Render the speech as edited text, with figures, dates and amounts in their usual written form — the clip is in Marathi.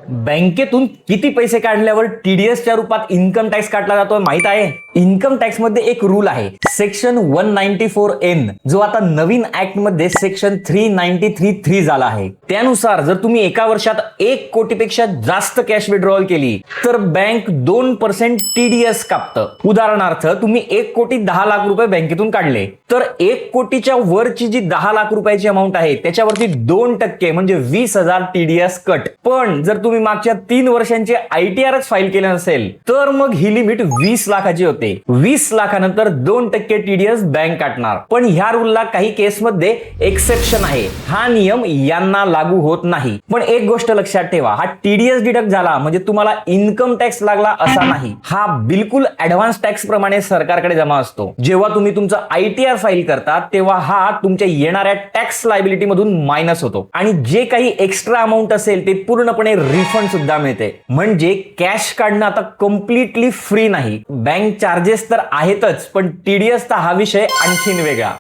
बँकेतून किती पैसे काढल्यावर टीडीएसच्या रूपात इन्कम टॅक्स काढला जातो माहित आहे? इन्कम टॅक्स मध्ये एक रूल आहे, सेक्शन 194N, जो आता नवीन ऍक्ट मध्ये सेक्शन 3933 झाला आहे. त्यानुसार जर तुम्ही एका वर्षात 1 कोटीपेक्षा जास्त कॅश विड्रॉल केली तर बँक 2% टीडीएस कापतं. उदाहरणार्थ तुम्ही 1 कोटी 10 लाख रुपये बँकेतून काढले तर 1 कोटीच्या वरची जी 10 लाख रुपयाची अमाऊंट आहे त्याच्यावरती 2% म्हणजे 20,000 टीडीएस कट. पण जर तुम्ही मागच्या 3 वर्षांचे आयटीआरच फाईल केले नसेल तर मग ही लिमिट 20 लाखाची होते. 20 लाखानंतर 2% टीडीएस बँक काटणार. पण ह्या रूलला काही केसमध्ये एक्सेप्शन आहे. हा नियम यांना लागू होत नाही. पण एक गोष्ट लक्षात ठेवा, हा टीडीएस डिडक्ट झाला म्हणजे तुम्हाला इन्कम टॅक्स लागला असा नाही. हा बिलकुल ऍडव्हान्स टॅक्स प्रमाणे सरकारकडे जमा असतो. जेव्हा तुम्ही तुमचं आयटीआर फाईल करता तेव्हा हा तुमच्या येणाऱ्या टॅक्स लायबिलिटी मधून मायनस होतो आणि जे काही एक्स्ट्रा अमाऊंट असेल ते पूर्णपणे रिफंड सुद्धा मिळते. म्हणजे कॅश काढणं आता कम्प्लिटली फ्री नाही. बँक चार्जेस तर आहेतच, पण टीडीएसचा हा विषय आणखीन वेगळा.